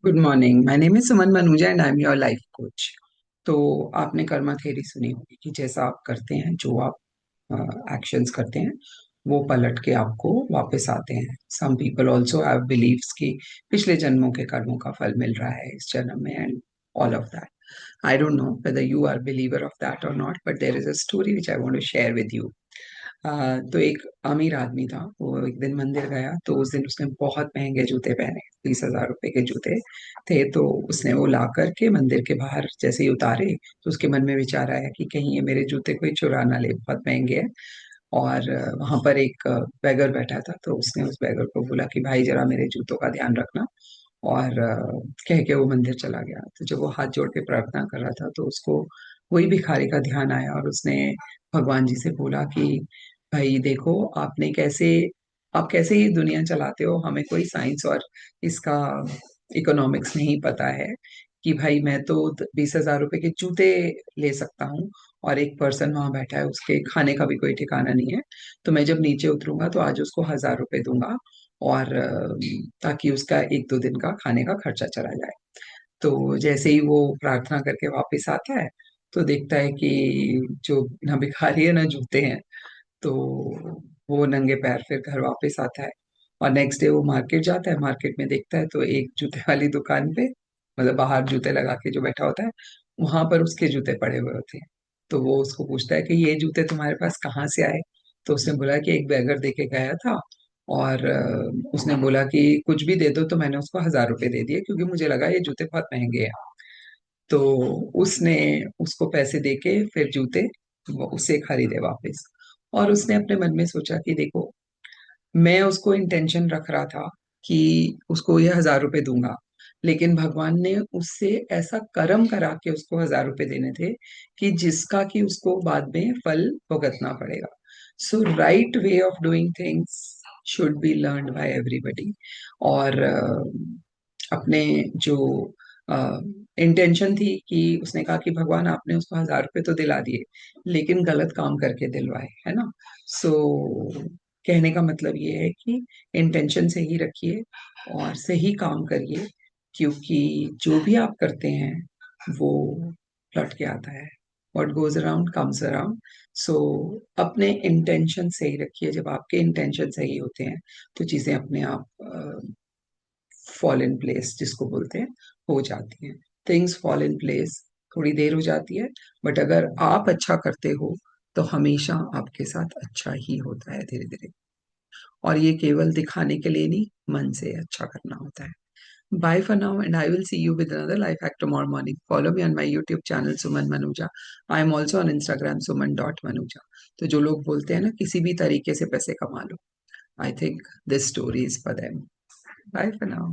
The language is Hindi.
Good morning. My name is Suman Manuja and I am your life coach. तो आपने कर्मा थ्योरी सुनी होगी कि जैसा आप करते हैं, जो आप एक्शंस करते हैं, वो पलट के आपको वापस आते हैं। Some people also have believes कि पिछले जन्मों के कर्मों का फल मिल रहा है इस जन्म में and all of that. I don't know whether you are a believer of that or not, but there is a story which I want to share with you. तो एक अमीर आदमी था। वो एक दिन मंदिर गया तो उस दिन उसने बहुत महंगे जूते पहने, 20,000 रुपए के जूते थे। तो उसने वो ला करके मंदिर के बाहर जैसे ही उतारे तो उसके मन में विचार आया कि कहीं ये मेरे जूते कोई चुरा ना ले, बहुत महंगे हैं। और वहां पर एक बैगर बैठा था, तो उसने उस बैगर को बोला कि भाई जरा मेरे जूतों का ध्यान रखना। और कह के वो मंदिर चला गया। तो जब वो हाथ जोड़ के प्रार्थना कर रहा था तो उसको वही भिखारी का ध्यान आया और उसने भगवान जी से बोला कि भाई देखो, आप कैसे ये दुनिया चलाते हो, हमें कोई साइंस और इसका इकोनॉमिक्स नहीं पता है कि भाई मैं तो 20,000 रुपए के जूते ले सकता हूँ और एक पर्सन वहां बैठा है, उसके खाने का भी कोई ठिकाना नहीं है। तो मैं जब नीचे उतरूंगा तो आज उसको 1,000 रुपए दूंगा और ताकि उसका एक दो दिन का खाने का खर्चा चला जाए। तो जैसे ही वो प्रार्थना करके वापस आता है तो देखता है कि जो ना भिखारी है ना जूते हैं। तो वो नंगे पैर फिर घर वापस आता है और नेक्स्ट डे वो मार्केट जाता है। मार्केट में देखता है तो एक जूते वाली दुकान पे, मतलब बाहर जूते लगा के जो बैठा होता है, वहां पर उसके जूते पड़े हुए होते हैं। तो वो उसको पूछता है कि ये जूते तुम्हारे पास कहाँ से आए। तो उसने बोला कि एक बैगर दे के गया था और उसने बोला कि कुछ भी दे दो, तो मैंने उसको 1,000 रुपए दे दिए क्योंकि मुझे लगा ये जूते बहुत महंगे हैं। तो उसने उसको पैसे देके फिर जूते वो उससे खरीदे वापस। और उसने अपने मन में सोचा कि देखो, मैं उसको इंटेंशन रख रहा था कि उसको ये 1,000 रुपए दूंगा, लेकिन भगवान ने उससे ऐसा कर्म करा के उसको 1,000 रुपए देने थे कि जिसका कि उसको बाद में फल भुगतना पड़ेगा। So right way of doing things should be learned by everybody. और अपने जो इंटेंशन थी कि उसने कहा कि भगवान आपने उसको 1,000 रुपए तो दिला दिए, लेकिन गलत काम करके दिलवाए, है ना। सो कहने का मतलब ये है कि इंटेंशन सही रखिए और सही काम करिए, क्योंकि जो भी आप करते हैं वो लौट के आता है। What goes around comes around. So अपने इंटेंशन सही रखिए। जब आपके इंटेंशन सही होते हैं तो चीजें अपने आप फॉल इन प्लेस जिसको बोलते हैं, हो जाती हैं। थिंग्स फॉल इन प्लेस, थोड़ी देर हो जाती है, बट अगर आप अच्छा करते हो तो हमेशा आपके साथ अच्छा ही होता है धीरे धीरे। और ये केवल दिखाने के लिए नहीं, मन से अच्छा करना होता है। Bye for now, and I will see you with another life hack tomorrow morning. Follow me on my YouTube channel Suman Manuja. I am also on Instagram suman.manuja. तो जो लोग बोलते हैं ना किसी भी तरीके से पैसे कमा लो, I think this story is for them. Bye for now.